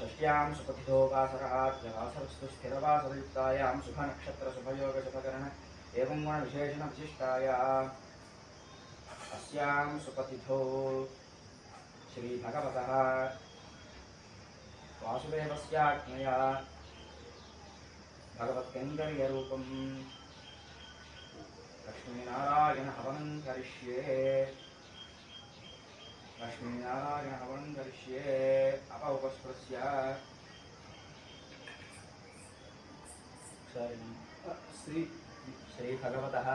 षष्ट्यां सुपथितो वासरस्तु स्थिरवासरयुक्तायां शुभनक्षत्र शुभयोग शुभकरण एवं गुणविशेषण विशिष्टायाम् अस्यां सुपथितो श्रीभगवतः वासुदेवस्याज्ञया भगवत्कैङ्कर्यरूपं लक्ष्मीनारायण हवनं करिष्ये। लक्ष्मीनारायण हवनं करिष्ये अपौपस्पृश्य श्री भगवतः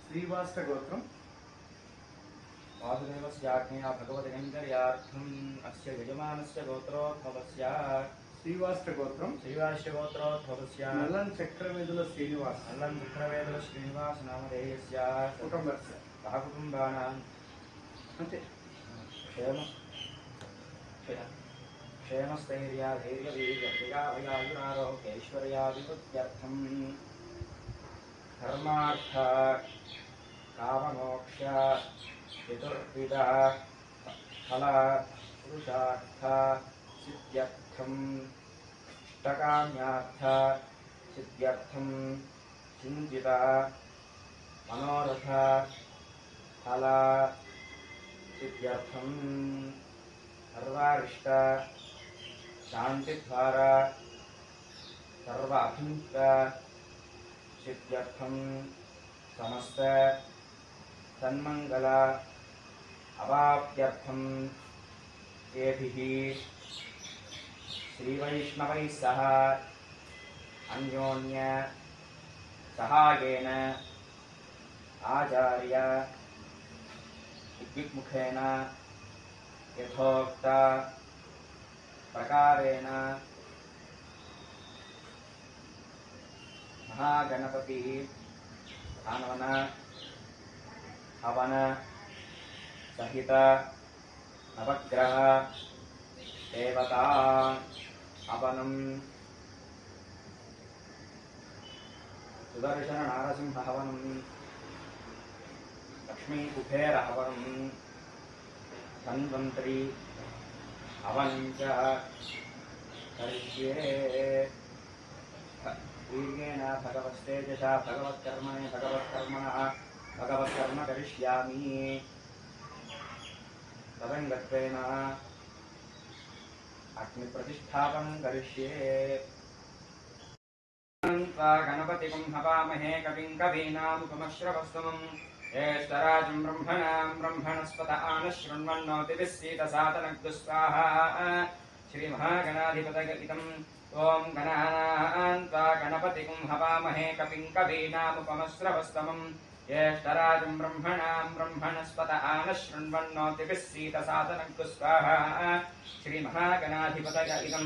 श्रीवाष्टगोत्रं वासुदेवस्याज्ञया भगवत्कैङ्कर्यार्थम् अस्य यजमानस्य गोत्रोद्भवस्य श्रीवाष्टगोत्रोद्भवस्य नल्लं चक्रवेदुल श्रीनिवास नामधेयस्य कुटुम्बस्य सहकुटुम्बानां क्षेमस्थैर्याधैर्यवीर्यभयायुरारोग्यैश्वर्यादिवृद्ध्यर्थं धर्मार्थ काममोक्ष चतुर्विध फल पुरुषार्थ सिद्ध्यर्थं इष्टकाम्यार्थ सिद्ध्यर्थं चिन्तित मनोरथ फल सिद्ध्यर्थं सर्वारिष्ट शांतिद्वार सर्व अभिमुक्त सिद्ध्यर्थं समस्त तन्मंगल अवाप्त्यर्थं येभिः श्रीवैष्णवैः सह अन्योन्य सहायेन आचार्य दिग्मुखेन यथोक्त प्रकारेण महागणपति हवन हवन सहित नवग्रह देवता हवनं सुदर्शन नारसिंह हवनं लक्ष्मी कुबेर हवनं धन्वन्तरी हवनं च करिष्ये। वीर्येण भगवत्तेजसा भगवत्कर्मणे भगवत्कर्मणः भगवत्कर्म करिष्यामि। तदङ्गत्वेन अग्निप्रतिष्ठापनं करिष्ये। गणपतिं हवामहे कविं कवीनामुपमश्रवस्तमम् ज्येष्ठराजं ब्रह्मणां ब्रह्मणस्पत आनशृण्वन्नोतिभिः सीदसादनग्धु स्वाहा। श्रीमहागणाधिपतयितं ॐ गणानां त्वा गणपतिं हवामहे कविं कवीनामुपमश्रवस्तमम् ज्येष्ठराजं ब्रह्मणां ब्रह्मणस्पत आनशृण्वन्नोतिभिः सीदसादनग्धु स्वाहा। श्रीमहागणाधिपतयितं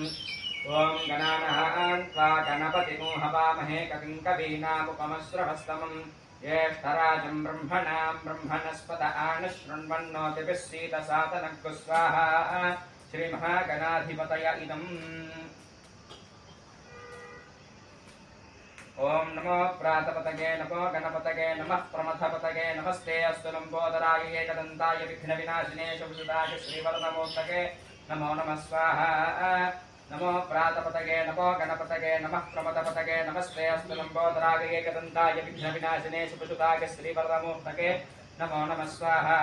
ओं गणानां त्वा गणपतिं हवामहे कविं कवीनामुपमश्रवस्तमम् ज्येष्ठराजं ब्रह्मणां ब्रह्मणस्पत आनशृण्वन्नोतिभिः सीदसादनग्धु स्वाहा। श्रीमहागणाधिपतयितं ओं नमो प्रातपतये नमो गणपतये नमः प्रमथपतये नमस्ते अस्तु लम्बोदराय एकदन्ताय विघ्नविनाशिने शुभसुताय श्रीवरदमूर्तये नमो नमः स्वाहा। नमो प्रातपतये नमो गणपतये नमः प्रमथपतये नमस्ते अस्तु लम्बोदराय एकदन्ताय विघ्नविनाशिने शुभसुताय श्रीवरदमूर्तये नमो नमः स्वाहा।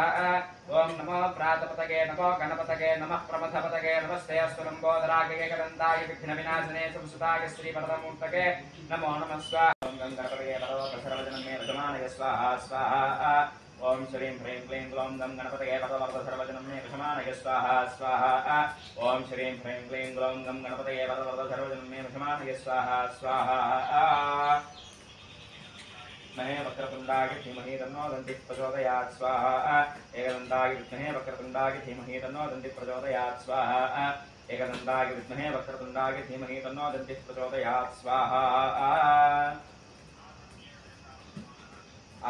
ओं नमो प्रातपतये नमो गणपतये नमः प्रमथपतये नमस्ते अस्तु लम्बोदराय एकदन्ताय विघ्नविनाशिने शुभसुताय श्रीवरदमूर्तये नमो नमः स्वाहा। ओं गणपतये सर्वजनं मे रजमानय स्वाहा स्वाहा। ओं श्रीं ह्रीं क्लीं ग्लौं गं गणपतये सर्वजनं मे रजमानय स्वाहा स्वाहा। ओं श्रीं ह्रीं क्लीं ग्लौं गं गणपतये सर्वजनं मे रजमानय स्वाहा स्वाहा। विद्महे वक्रतुण्डाय धीमहि तन्नो दन्तिः प्रचोदयात् स्वाहा एकदन्ताय विद्महे वक्रतुण्डाय धीमहि तन्नो दन्तिः प्रचोदयात् स्वाहा एकदन्ताय विद्महे वक्रतुण्डाय धीमहि तन्नो दन्तिः प्रचोदयात् स्वाहा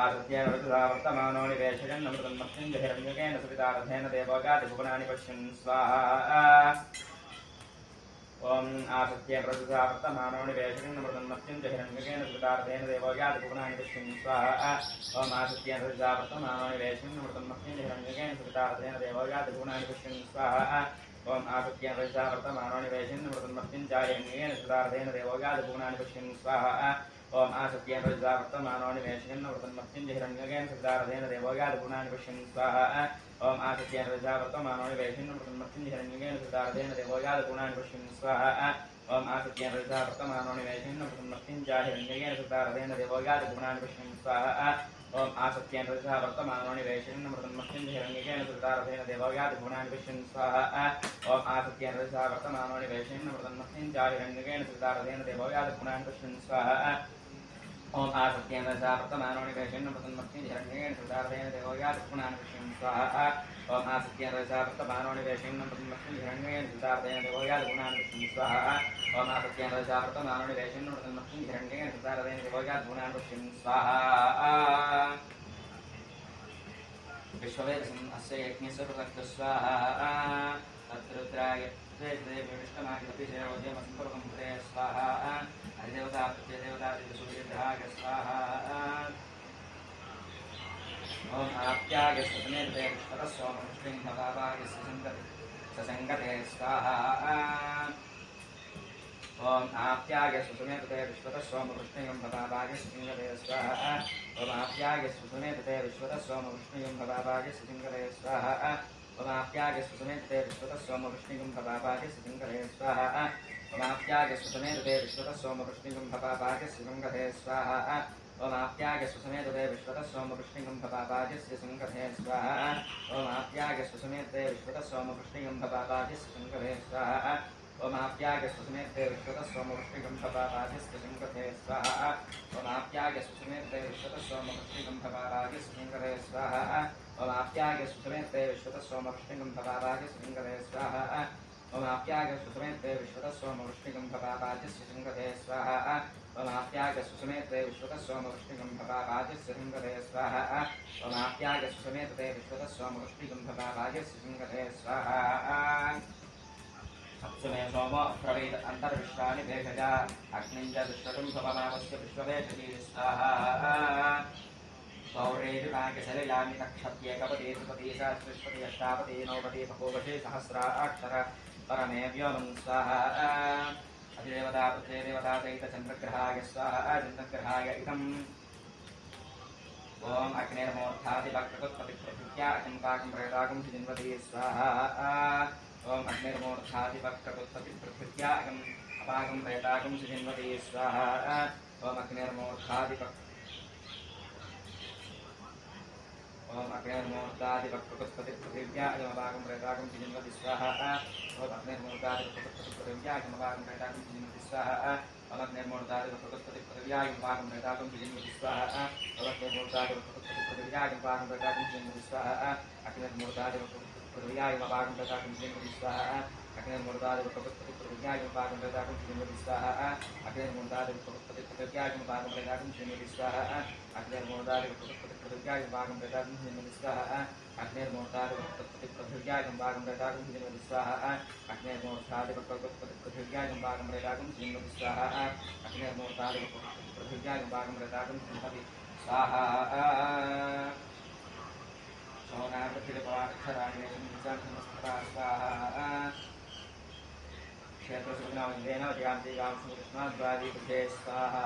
आसत्येन वृषदा वर्तमानो निवेशयन्नमृतन्मत्युञ्जहिरण्यकेन सवितारथेन देवगादिभुवनानि पश्यन् स्वाहा ओम आसत्येन वृषदा वर्तमानो निवेशयन्नमृतन्मत्युञ्जहिरण्यकेन सवितारथेन देवगादिभुवनानि पश्यन् स्वाहा ओम आसत्येन वृषदा वर्तमानो निवेशयन्नमृतन्मत्युञ्जहिरण्यकेन सवितारथेन देवगादिभुवनानि पश्यन् स्वाहा ओम आसत्येन वृषदा वर्तमानो निवेशयन्नमृतन्मत्युञ्जहिरण्यकेन सवितारथेन देवगादिभुवनानि पश्यन् स्वाहा ओम आसत्येन वृषदा वर्तमानो निवेशयन्नमृतन्मत्युञ्जहिरण्यकेन सवितारथेन देवगादिभुवनानि पश्यन् स्वाहा ओम आसत्येन वृषदा वर्तमानो निवेशयन्नमृतन्मत्युञ्जहिरण्यकेन सवितारथेन देवगादिभुवनानि पश्यन् स्वाहा ओम आसत्येन वृषदा वर्तमानो निवेशयन्नमृतन्मत्युञ्जहिरण्यकेन सवितारथेन देवगादिभुवनानि पश्यन् स्वाहा ओम आसत्येन वृषदा वर्तमानो निवेशयन्नमृतन्मत्युञ्जहिरण्यकेन सवितारथेन देवगादिभुवनानि पश्यन् स्वाहा ओम आसत्येन वृषदा वर्तमानो निवेशयन्नमृतन्मत्युञ्जहिरण्यकेन सवितारथेन देवगादिभुवनानि पश्यन् स्वाहा ओम आसत्येन वृषदा वर्तमानो निवेशयन्नमृतन्मत्युञ्जहिरण्यकेन सवितारथेन देवगादिभुवनानि पश्यन् स्वाहा ओम आसत्येन वृषदा वर्तमानो निवेशयन्नमृतन्मत्युञ्जहिरण्यकेन सवितारथेन देवगादिभुवनानि पश्यन् स्वाहा ओम आसत्येन वृषदा वर्तमानो निवेशयन्नमृतन्मत्युञ्जहिरण्यकेन सवितारथेन देवगादिभुवनानि पश्यन् स्वाहा विश्ववेदसम् अस्य यज्ञस्य प्रदत्त स्वाहा तद्रुद्राय देवविष्टमादिभिषेवोद्यमसम्पूर्णं स्वाहा अधिदेवता प्रत्यदेवता सूर्यग्रहाय स्वाहा ओम आप्याय ससमेते विश्वतस्सोममुष्टिं भवाभाय ससङ्गते स्वाहा ओम आप्याय सुसमेते विश्वतस्सोममुष्टिं भवाभाय ससङ्गते स्वाहा ओम आप्याय सुसमेते विश्वतस्सोममुष्टिं भवाभाय ससङ्गते स्वाहा ओम आप्याय सुसमेते विश्वतस्सोममुष्टिं भवाभाय ससङ्गते स्वाहा ओम आप्याय सुसमेते विश्वतस्सोममुष्टिं भवाभाय ससङ्गते स्वाहा ओम आप्याय सुसमेते विश्वतस्सोममुष्टिं भवाभाय ससङ्गते स्वाहा ओम आप्याय सुसमेते विश्वतस्सोममुष्टिं भवाभाय ससङ्गते स्वाहा ओम आप्याय सुसमेते विश्वतस्सोममुष्टिं भवाभाय ससङ्गते स्वाहा ओम आप्याय सुसमेते विश्वतस्सोममुष्टिं भवाभाय ससङ्गते स्वाहा ओम आप्याय सुसमेते विश्वतस्सोममुष्टिं भवाभाय ससङ्गते स्वाहा ओम आप्याय सुसमेते विश्वतस्सोममुष्टिं भवाभाय ससङ्गते स्वाहा ओम आप्याय सुसमेते विश्वतस्सोममुष्टिं भवाभाय ससङ्गते स्वाहा ओम आप्याय सुसमेते विश्वतस्सोममुष्टिं भवाभाय ससङ्गते स्वाहा अप्सुमे सोमो प्रवेद अन्तर्विश्वानि भेषजा अग्निं च दुष्टं भवमावस्य विश्ववेषजी स्वाहा सौरेजुनागशलयामि नक्षत्येकपदे सुपदे सहस्रपदे अष्टापदे नवपदे भगोवशे सहस्राक्षर परमे व्योमं स्वाहा अधिदेवता पृथ्वीदेवता सहितचन्द्रग्रहाय स्वाहा चन्द्रग्रहाय इदम् ओम अग्निर्मूर्धादिवक्रतुत्पतिप्रभृत्या अचिन्ताकं प्रेताकं जिन्वते स्वाहा ओम अग्निर्मूर्धादिवक्रतुत्पतिप्रभृत्या अपाकं प्रेताकं जिन्वते स्वाहा ओम अग्निर्मूर्धादिवक्रतुत्पतिप्रभृत्या अपाकं प्रेताकं जिन्वते स्वाहा ओम अग्निर्मूर्धादिवक्रतुत्पतिप्रभृत्या अपाकं प्रेताकं जिन्वते स्वाहा ओम अग्निर्मूर्धादिवक्रतुत्पतिप्रभृत्या अपाकं प्रेताकं जिन्वते स्वाहा ओम अग्निर्मूर्धादिवक्रतुत्पतिप्रभृत्या अपाकं प्रेताकं जिन्वते स्वाहा अग्निर्मूर्धादिवक्रतुत्पतिप्रभृत्या अपाकं प्रेताकं जिन्वते स्वाहा अग्निर्मूर्धादिवक्रतुत्पतिप्रभृत्या अपाकं प्रेताकं जिन्वते स्वाहा अग्निर्मूर्धादिवक्रतुत्पतिप्रभृत्या अपाकं प्रेताकं जिन्वते स्वाहा अग्निर्मूर्धादिवक्रतुत्पतिप्रभृत्या अपाकं प्रेताकं जिन्वते स्वाहा अग्निर्मूर्धादिवक्रतुत्पतिप्रभृत्या अपाकं प्रेताकं जिन्वते स्वाहा अग्निर्मूर्धादिवक्रतुत्पतिप्रभृत्या अपाकं प्रेताकं जिन्वते स्वाहा अग्निर्मूर्धादिवक्रतुत्पतिप्रभृत्या अपाकं प्रेताकं जिन्वते स्वाहा सोनापृथिवीपवाक्षराणि स्वाहा क्षेत्रसुग्नावन्देन जयान्तिगांसुकृष्णाद्वादीपृथे स्वाहा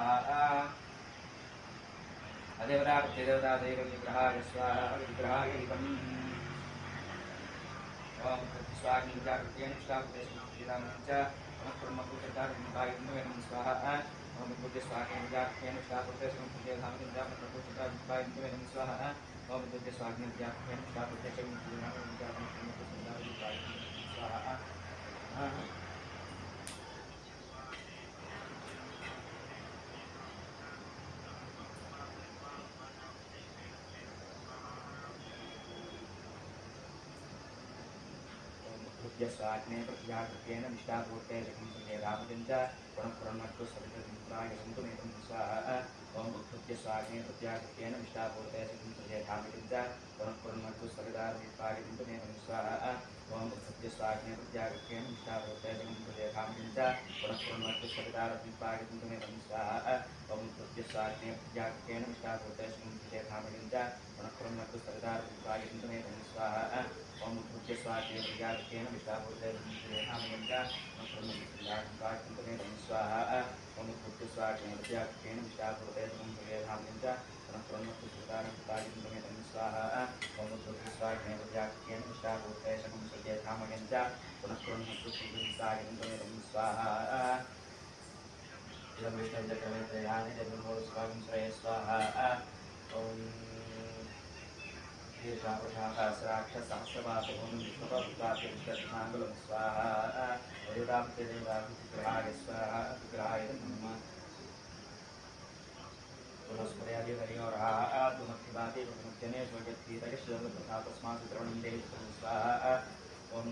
अदेवता प्रत्यदेवता दैवविग्रहाय स्वाहा विग्रहाय इदम् ओम स्वाग्निजागृतेन स्वागुदेशमुक्तिदानं च ब्रह्मपुत्रदानं स्वाहा ओम बुद्धि स्वाग्निजागृतेन स्वागुदेशमुक्तिदानं स्वाहा ओम बुद्धि स्वाग्निजागृतेन स्वागुदेशमुक्तिदानं स्वाहा यस्वाग्ने प्रत्याकृत्येन निष्ठापूर्ते जगन्सुते रामचन्द्र पुनः सवितमित्राय सन्तुमेतं स्वाहा ओम उत्पत्य स्वाग्ने प्रत्याकृत्येन निष्ठापूर्ते जगन्सुते रामचन्द्र पुनः सवितार्मित्राय सन्तुमेतं स्वाहा ओम उत्पत्य स्वाग्ने प्रत्याकृत्येन निष्ठापूर्ते जगन्सुते रामचन्द्र पुनः सवितार्मित्राय सन्तुमेतं स्वाहा ओम उत्पत्य स्वाग्ने प्रत्याकृत्येन निष्ठापूर्ते जगन्सुते रामचन्द्र पुनः सवितार्मित्राय सन्तुमेतं स्वाहा ओम उत्पत्य स्वाग्ने प्रत्याकृत्येन निष्ठापूर्ते जगन्सुते रामचन्द्र पुनः स्वाहा ओम उत्पत्य स्वाग्ने प्रत्याकृत्येन निष्ठापूर्ते जगन्सुते रामचन्द्र पुनः सवितार्मित्राय स्वाहा ओम उत्पत्य स्वाग्ने प्रत्याकृत्येन निष्ठापूर्ते जगन्सुते रामचन्द्र पुनः स्वाहा इदं विष्णुचक्रमे त्रयाणि जगन्मूलस्वागं श्रेय स्वाहा ओम सहस्रवासोम विष्णुपत्वाप्यष्टाङ्गुलं स्वाहा विग्रहाय स्वाहा विग्रहाय नमः पुनस्पदयादिवर्योरादुमत्तिवाति प्रमुख्यने स्वगतीतयश्वतथा तस्मात् द्रवणं देहि स्वाहा ओम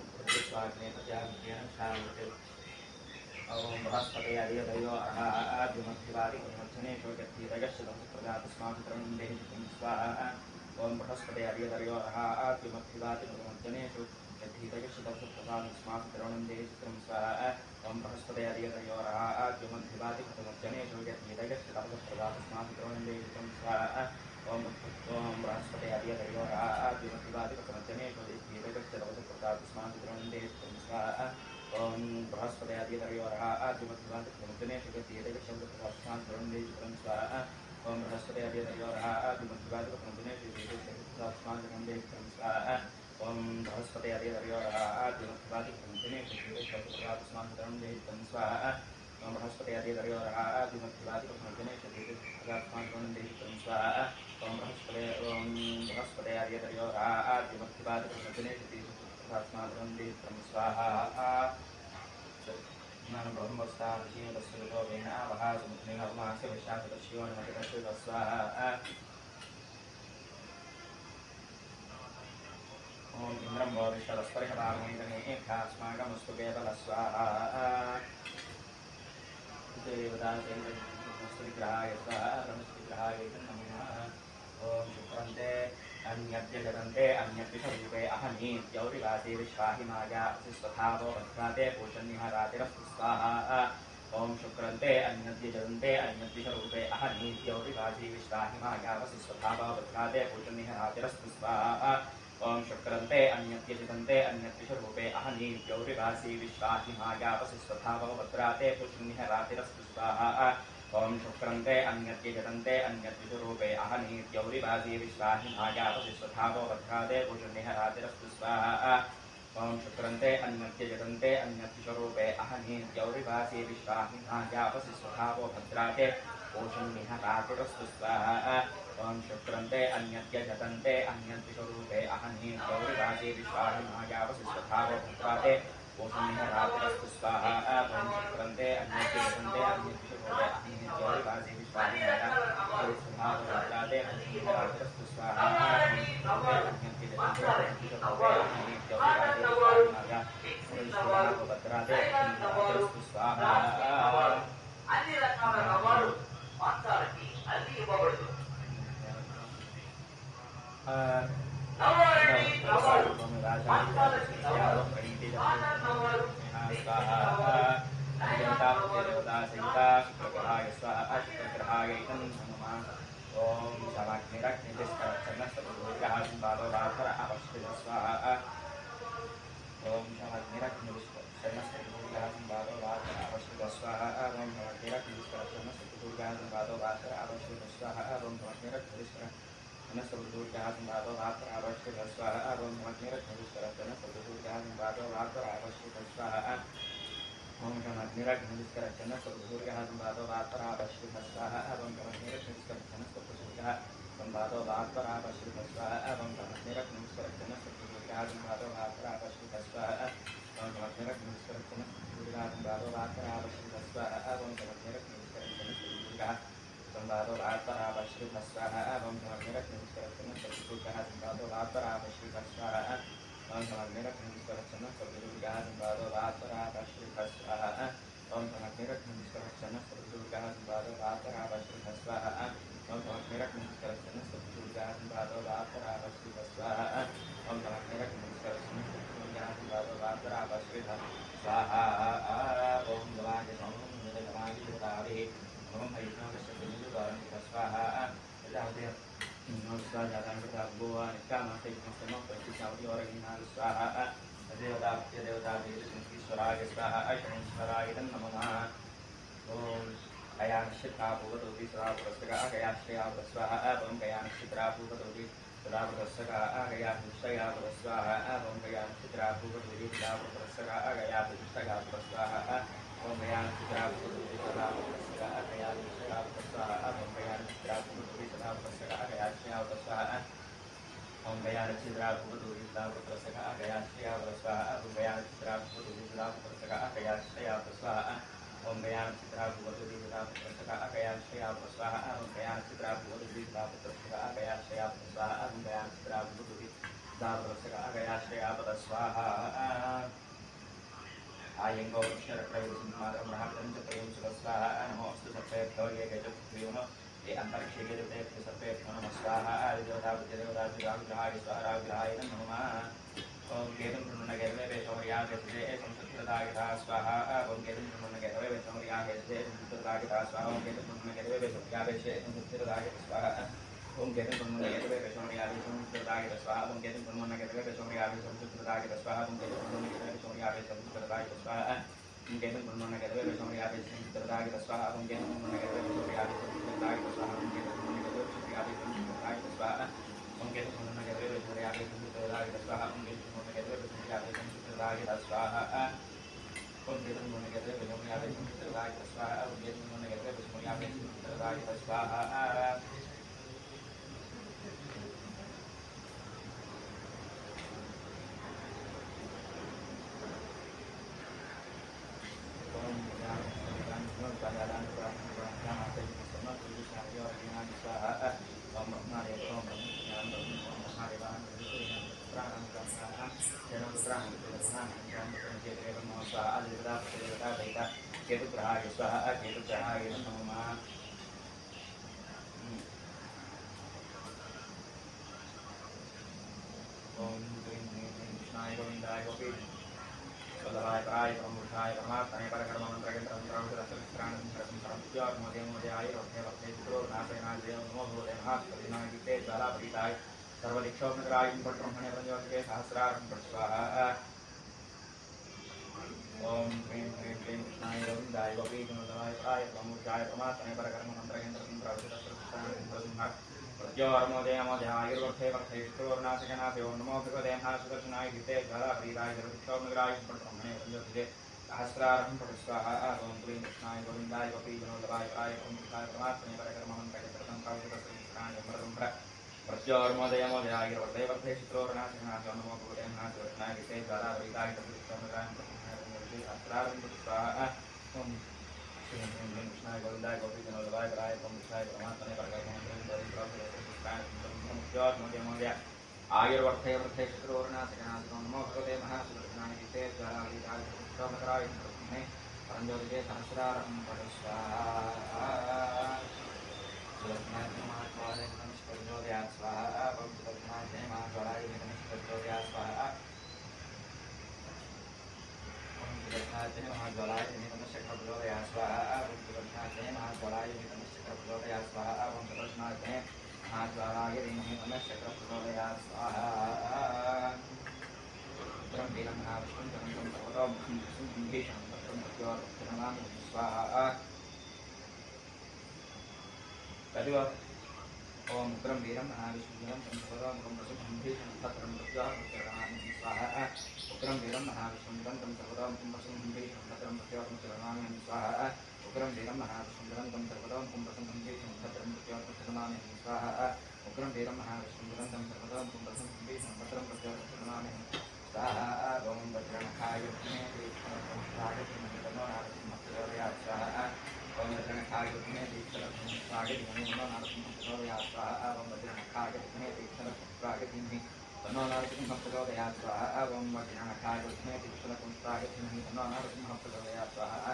स्वाग्ने प्रत्याकृत्येन शान्ति ओम बृहस्पतयादिवर्योरादुमत्तिवाति प्रमुख्यने स्वगतीतयश्वतथा तस्मात् द्रवणं देहि स्वाहा ओम बृहस्पतयादिवर्योरादुमत्तिवाति प्रमुख्यने स्वगतीतयश्वतथा तस्मात् द्रवणं देहि स्वाहा ओम बृहस्पतयादिवर्योरादुमत्तिवाति प्रमुख्यने स्वगतीतयश्वतथा तस्मात् द्रवणं देहि स्वाहा ओम बृहस्पतयादिवर्योरादुमत्तिवाति प्रमुख्यने स्वगतीतयश्वतथा तस्मात् द्रवणं देहि स्वाहा ओम बृहस्पतयादिवर्योरादुमत्तिवाति प्रमुख्यने स्वगतीतयश्वतथा तस्मात् द्रवणं देहि स्वाहा ओम बृहस्पतयादिवर्योरादुमत्तिवाति प्रमुख्यने स्वगतीतयश्वतथा तस्मात् द्रवणं देहि स्वाहा ओम बृहस्पतयादिवर्योरादुमत्तिवाति प्रमुख्यने स्वगतीतयश्वतथा तस्मात् द्रवणं देहि स्वाहा ओम बृहस्पतयादिवर्योरादुमत्तिवाति प्रमुख्यने स्वगतीतयश्वतथा तस्मात् द्रवणं देहि स्वाहा ओम बृहस्पतयादिवर्योरादुमत्तिवाति प्रमुख्यने स्वगतीतयश्वतथा तस्मात् द्रवणं देहि स्वाहा ब्रह्मस्तावशीवस्वतो वेनावः समुद्रेणवमास्य विशाखदस्योन्मतिरस्य स्वाहा ओम इंद्रं वोविष्टदस्परिहरामैन्द्रनेखास्माकमस्तु केवल स्वाहा देवदासेन्द्रविग्रहाय स्वाहा ब्रह्मविग्रहाय नमः ओम शुक्रन्ते अन्यद्यजतन्ते अन्यद्विषरूपे अहनीत्यौरिवासे विश्वाहिमाया स्वधावो भद्राते पूषन्निहरातिरस्तु स्वाहा ओम शुक्रन्ते अन्यद्यजतन्ते अन्यद्विषरूपे अहनीत्यौरिवासे विश्वाहिमाया स्वधावो भद्राते पूषन्निहरातिरस्तु स्वाहा ओम शुक्रन्ते अन्यद्यजतन्ते अन्यद्विषरूपे अहनीत्यौरिवासे विश्वाहिमाया स्वधावो भद्राते पूषन्निहरातिरस्तु स्वाहा ओम शुक्रन्ते अन्यद्यजतन्ते अन्यद्विषरूपे अहनीत्यौरिवासे विश्वाहिमायावसि स्वधावो भद्राते पूषन्निहरातिरस्तु स्वाहा ओम शुक्रन्ते अन्यद्यजतन्ते अन्यद्विषरूपे अहनीत्यौरिवासे विश्वाहिमायावसि स्वधावो भद्राते पूषन्निहरातिरस्तु स्वाहा ओम शुक्रन्ते अन्यद्यजतन्ते अन्यद्विषरूपे अहनीत्यौरिवासे विश्वाहिमायावसि स्वधावो भद्राते पूषन्निहरातिरस्तु स्वाहा ओम शुक्रन्ते अन्यद्यजतन्ते अन्यद्विषरूपे अहनीत्यौरिवासे विश्वाहिमायावसि स्वधावो भद्राते पूषन्निहरातिरस्तु स्वाहा అన్ని రకాల రవాలు మాట్లాడి అన్ని ఇవ్వబడదు నవారండి నవారు మాట్లాడి నవారు నవారు ओम शमाग्निरग्निस्करचन्नस्तुर्गाहासिंबादोराधर अवश्य स्वाहा ओम शमाग्निरग्निस्करचन्नस्तुर्गाहासिंबादोराधर अवश्य स्वाहा ओम शमाग्निरग्निस्करचन्नस्तुर्गाहासिंबादोराधर अवश्य स्वाहा ओम शमाग्निरग्निस्करचन्नस्तुर्गाहासिंबादोराधर अवश्य स्वाहा ओम शमाग्निरग्निस्करचन्नस्तुर्गाहासिंबादोराधर अवश्य स्वाहा ओम शमाग्निरग्निस्करचन्नस्तुर्गाहासिंबादोराधर अवश्य स्वाहा ओम शमाग्निरग्निस्करचन्नस्तुर्गाहासिंबादोराधर अवश्य स्वाहा ओम शमाग्निरग्निस्करचन्नस्तुर्गाहासिंबादोराधर अवश्य स्वाहा ओम शमाग्निरग्निस्करचन्नस्तुर्गाहासिंबादोराधर अवश्य स्वाहा ओम शमाग्निरग्निस्करचन्नस्तुर्गाहासिंबादोराधर अवश्य स्वाहा ओम शमाग्निरग्निस्करचन्नस्तुर्गाहासिंबादोराधर अवश्य स्वाहा ओम समग्ररक्षण सर्वदुर्गा संवादो वात्परापश्रुत स्वाहा ओम समग्ररक्षण सर्वदुर्गा संवादो वात्परापश्रुत स्वाहा ओम समग्ररक्षण सर्वदुर्गा संवादो वात्परापश्रुत स्वाहा ओम समग्ररक्षण सर्वदुर्गा संवादो वात्परापश्रुत स्वाहा ओम गवाय समं गवाय ओम हरिनाम स्वाहा Nusa jalan berdabuan, kama tekum semua percikan original swaha. Dewa itu suara swaha, ayan suara itu nama. Om kayan sitra buat ubi suara bersaga, kayan sya berswaha, om kayan sitra buat ubi suara bersaga, kayan sya berswaha, om kayan sitra buat ubi suara bersaga, kayan sya berswaha, om kayan sitra buat ubi suara bersaga, kayan sya berswaha, om kayan sitra buat ubi suara bersaga, kayan sya berswaha. Om Gaya Citra Putu Isla Putrasaka Gaya Shya Prasvaha Om Gaya Citra Putu Isla Putrasaka Gaya Shya Prasvaha Om Gaya Citra Putu Isla Putrasaka Gaya Shya Prasvaha Om Gaya Citra Putu Isla Putrasaka Gaya Shya Prasvaha Om Gaya Citra Putu Isla Putrasaka Gaya Shya Prasvaha Ayeng Gau Shara Prayu Simara Mahakan Prayu Swaha Namo Astu Sapet Gaya Gaya Priyuno अंतरिक्षे के देवते सर्वे नमः स्वाहा देवता देवता विराग स्वाहा विराय नमः ओम केतुं ब्रह्मण केतवे वेशमरिया केतवे संस्कृतदायिता स्वाहा ओम केतुं ब्रह्मण केतवे वेशमरिया केतवे संस्कृतदायिता स्वाहा ओम केतुं ब्रह्मण केतवे वेशमरिया केतवे संस्कृतदायिता स्वाहा ओम केतुं ब्रह्मण केतवे वेशमरिया संस्कृतदायिता स्वाहा ओम केतुं ब्रह्मण केतवे वेशमरिया संस्कृतदायिता स्वाहा ओम केतुं ब्रह्मण केतवे वेशमरिया संस्कृतदायिता स्वाहा ओम केतुं ब्रह्मण केतवे वेशमरिया संस्कृतदायिता स्वाहा ओम केतुं ब्रह्मण केतवे वेशमरिया संस्कृतदायिता स्वाहा ओम केतुं ब्रह्मण केतवे वेशमरिया संस्कृतदायिता स्वाहा ओम केतुं ब्रह्मण केतवे वेशमरिया संस्कृतदायिता स्वाहा ओम केतुं ब्रह्मण केतवे वेशमरिया संस्कृतदायिता स्वाहा ओम केतुं ब्रह्मण केतवे वेशमरिया संस्कृतदायिता स्वाहा ओम केतुं ब्रह्मण केतवे वेशमरिया संस्कृतदायिता स्वाहा Om Krim Krim Krim Krishnaya Govindaya Gopi Gunodavaya Praya Pramurjaya Paramatmane Parakarma Mantra Kendra Sundra Vajra Sarvastana Sundra Sundra Pratyormodaya Modaya Ayurvarthe Varthe Shtornasakanase Om Namo Bhagavate Mahasudarshanaya Gite Jala Pritaya Sarvishomnagraya Pratramane Panjotite Sahasraraham Pratisvaha Om Krim Krishnaya Govindaya Gopi Gunodavaya Praya Pramurjaya Paramatmane Parakarma Mantra Kendra Sundra Vajra Sarvastana Sundra Sundra Pratyormodaya Modaya Ayurvarthe Varthe Shtornasakanase Om Namo Bhagavate Mahasudarshanaya Gite Jala Pritaya Sarvishomnagraya Asraram Pushpaha Om Shri Krishna Govinda Gopi Gunodavaya Praya Pramukshaya Paramatmane Parakarma Mantra Kendra Ayurvarthe Varthe Shukrovarna Sakanase Om Namo Bhagavate Mahasudarshanaya Gite Jala Pritaya Sarvishomnagraya Pratmane Paranjotite Sahasraram Pushpaha Sulatnate Mahatmane Namaskar Swaha Om Sulatnate Mahatmane Namaskar Swaha Sulatnate Mahadvalaya Namaskar Swaha Om Sulatnate Mahadvalaya Namaskar Swaha Om Sulatnate Mahadvalaya Namaskar Swaha Tram Bilam Havishun Tram Tram Bhisham Tram Tram Tram Swaha Kedua Om Tram Bilam Havishun Tram Tram Tram Bhisham Tram Tram Swaha Ukram Biram Mahavishundram Tam Sarvadam Kumbhasam Bhisham Tram Pratyam Saranam Swaha Ukram Biram Mahavishundram Tam Sarvadam Kumbhasam Bhisham Tram Pratyam Saranam Swaha Ukram Biram Mahavishundram Tam Sarvadam Kumbhasam Bhisham Tram Pratyam Saranam Swaha Om Vajranakaya Vineti Swaha Swaha Om Vajranakaya Vineti Swaha Om Vajranakaya Vineti Swaha तन्नो नरसिंहः प्रचोदयात् स्वाहा ॐ वज्रानखाय विद्महे तीक्ष्णपुष्पाय धीमहि तन्नो नरसिंहः प्रचोदयात् स्वाहा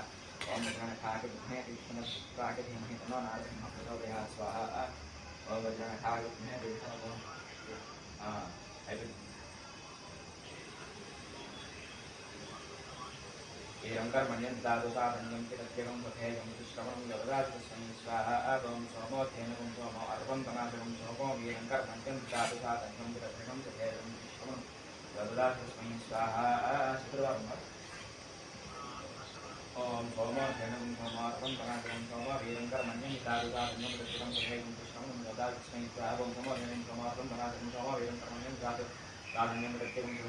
ॐ वज्रानखाय विद्महे तीक्ष्णपुष्पाय धीमहि तन्नो नरसिंहः प्रचोदयात् स्वाहा ॐ वज्रानखाय विद्महे तीक्ष्णपुष्पाय एवं कर्मण्यं दादुसाधन्यं चिरत्यगं तथैवं श्रवणं जगदाजस्मै स्वाहा ॐ सोमोऽध्ययनं सोमो अर्वं तमासं सोमो वीरं कर्मण्यं दादुसाधन्यं चिरत्यगं तथैवं श्रवणं जगदाजस्मै स्वाहा शुक्रवारं ॐ सोमोऽध्ययनं सोमार्वं तमासं सोमो वीरं कर्मण्यं दादुसाधन्यं चिरत्यगं तथैवं श्रवणं जगदाजस्मै स्वाहा ॐ सोमोऽध्ययनं सोमार्वं तमासं सोमो वीरं कर्मण्यं दादुसाधन्यं चिरत्यगं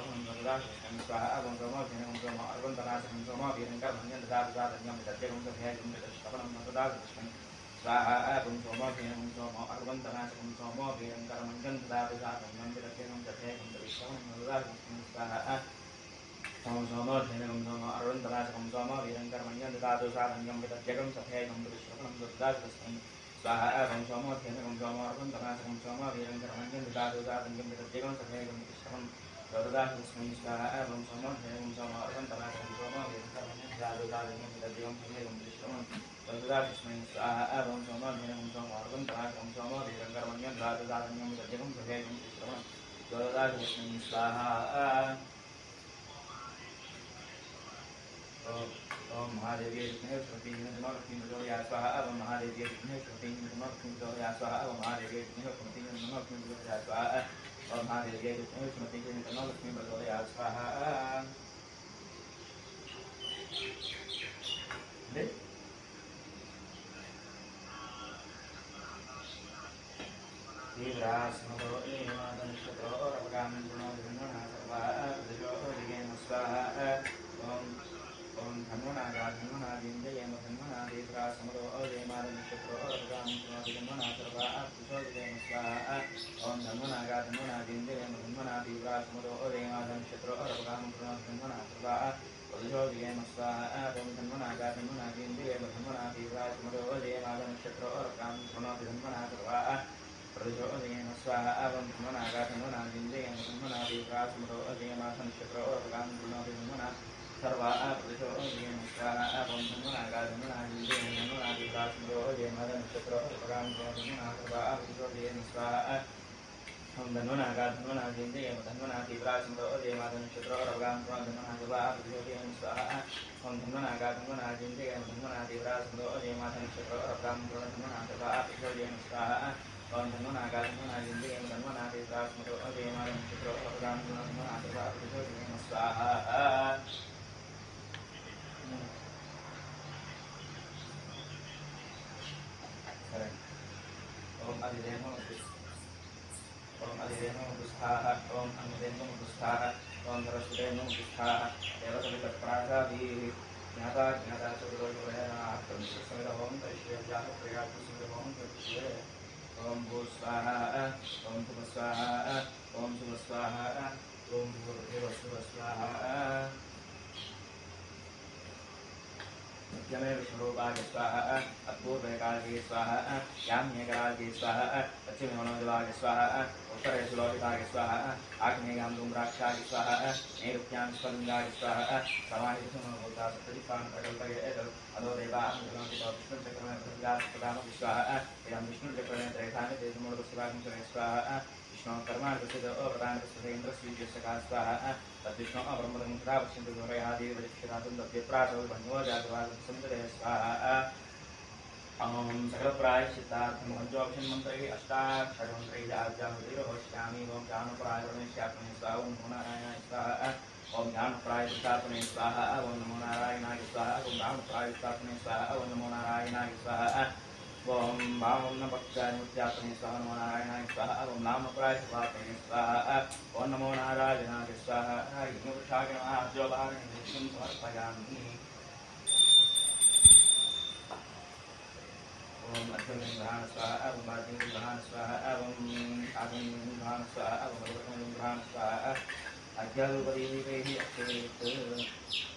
तथैवं श्रवणं जगदाजस्मै स्वाहा ॐ सोमोऽध्ययनं सोमो अर्वं तमासं सोमो वीरं कर्मण्यं दादुसाधन्यं चिरत्यगं तथैवं श्रवणं जगदाजस्मै स्वाहा ॐ सोमोऽध्ययनं सोमो अर्वं तमासं सोमो वीरं कर्मण्यं दादुसाधन्यं चिरत्यगं तथैवं श्रवणं जगदाजस्मै स्वाहा ॐ सोमोऽध्ययनं सोमो अर्वं तमासं सोमो वीरं कर्मण्यं दादुसाधन्यं चिरत्यगं तथैवं श्रवणं जगदाजस्मै स्वाहा ॐ सोमोऽध्ययनं सोमो अर्वं तमासं सोमो वीरं कर्मण्यं दादुसाधन्यं चिरत्यगं तथैवं श्रवणं जगदाजस्मै स्वाहा ॐ सोमोऽध्ययनं सोमो अर्वं तमासं सोमो वीरं कर्मण्यं दादुसाधन्यं चिरत्यगं तथैवं श्रवणं जगदाजस्मै स्वाहा ॐ सोमोऽध्ययनं सोमो अर्वं तमासं सोमो वीरं कर्मण्यं दादुसाधन्यं चिरत्यगं तथैवं श्रवणं जगदाजस्मै स्वाहा ओम महादेवी विष्णु श्रुति नमो लक्ष्मी प्रचोदयात् स्वाहा ओम महादेवी विष्णु श्रुति नमो लक्ष्मी प्रचोदयात् स्वाहा ओम महादेवी विष्णु श्रुति नमो लक्ष्मी प्रचोदयात् स्वाहा ओम महादेवी विष्णु श्रुति नमो लक्ष्मी प्रचोदयात् स्वाहा तीव्रास्मतो एवादनश्चतो रवगामं गुणोर्गुणः सर्वाः प्रजोदिगेन स्वाहा ओम ओम धन्वनागा धन्वनादिंजयेम धन्वनादेवरासमरो अजयमादनक्षत्रो रवगामं गुणोर्गुणः सर्वाः प्रजोदिगेन स्वाहा ओम धन्वनागा धन्वनादिंजयेम धन्वनादेवरासमरो अजयमादनक्षत्रो रवगामं गुणोर्गुणः सर्वाः प्रजोदिगेन स्वाहा ओम धन्वनागा धन्वनादिंजयेम धन्वनादेवरासमरो अजयमादनक्षत्रो रवगामं गुणोर्गुणः सर्वाः प्रजोदयेन स्वाहा ॐ धन्वनागा धन्वनादिंजयेन धन्वनादेवरासमरो अजयमादनक्षत्रो रवगामं गुणोर्गुणः सर्वाः प्रजोदयेन स्वाहा ॐ धन्वनागा धन्वनादिंजयेन धन्वनादेवरासमरो अजयमादनक्षत्रो रवगामं गुणोर्गुणः सर्वाः प्रजोदयेन स्वाहा ॐ धन्वनागा धन्वनादिंजयेन धन्वनादेवरासमरो अजयमादनक्षत्रो रवगामं गुणोर्गुणः सर्वाः प्रजोदयेन स्वाहा ॐ धन्वनागा धन्वनादिंजयेन धन्वनादेवरासमरो अजयमादनक्षत्रो रवगामं गुणोर्गुणः सर्वाः प्रजोदयेन स्वाहा ओम धन्वनागा धन्वनादिंजयेन धन्वनादेवरासमरो अजयमादनक्षत्रो रवगामं गुणोर्गुणः सर्वाः प्रजोदयेन स्वाहा ओम अधिदेवो ओम अधिदेवो दुष्टाः ओम अनुदेवो दुष्टाः ओम सरस्वतेनो दुष्टाः देवसवितप्रासादीः ज्ञाता ज्ञाता चतुर्वेदाः तन्त्रसमिदहोम तैश्वर्याः प्रयातुसुन्दरहोम तत्सुवे ओम भू स्वाहा ओम शुभ स्वाहा ओम शुभ स्वाहा ओम भूर्भुवः शुभ स्वाहा नित्यमेव स्वरूपाय स्वाहा अपूर्वकाले स्वाहा याम्यकाले स्वाहा पश्चिमे मनोजवाय स्वाहा उत्तरे सुलोकिताय स्वाहा आग्नेयां धूम्राक्षाय स्वाहा नैऋत्यां स्वर्लिङ्गाय स्वाहा समाहितसमभूता सप्तदीपान् प्रकल्पये अधो देवाः विष्णुचक्रमे प्रजापदामपि स्वाहा इदं विष्णुचक्रमे त्रैधानि तेजमूलपुष्पाकं स्वाहा विष्णोः कर्माणि प्रदानप्रसिद्धेन्द्रस्वीजस्यका स्वाहा तद्विष्णो अब्रह्मदं सदा पश्यन्तु गौरयादेवरिक्षितातुं तद्व्यप्रासौ बन्धो जातवासन्तरे स्वाहा ॐ सकलप्रायश्चित्तार्थं पञ्चोक्षन्मन्त्रैः अष्टाक्षरमन्त्रैः आद्यामृतिर्भविष्यामि ॐ ज्ञानप्रायणेष्यात्मने स्वाहा ॐ नमो नारायणाय स्वाहा ॐ ज्ञानप्रायश्चित्तात्मने स्वाहा ॐ नमो नारायणाय स्वाहा ॐ ज्ञानप्रायश्चित्तात्मने स्वाहा ॐ नमो नारायणाय स्वाहा ओम वामनपक्षात्मने स्वाहा नमो नारायणाय स्वाहा ओम नामप्रायश्चित्तात्मने स्वाहा ओम नमो नारायणाय स्वाहा यज्ञपुरुषाय नमः अद्योभागं समर्पयामि ओम अध्ययनं स्वाहा ओम वाद्यं स्वाहा ओम आगमनं स्वाहा ओम भगवतं स्वाहा अद्यावपदेवैः अक्षरेत्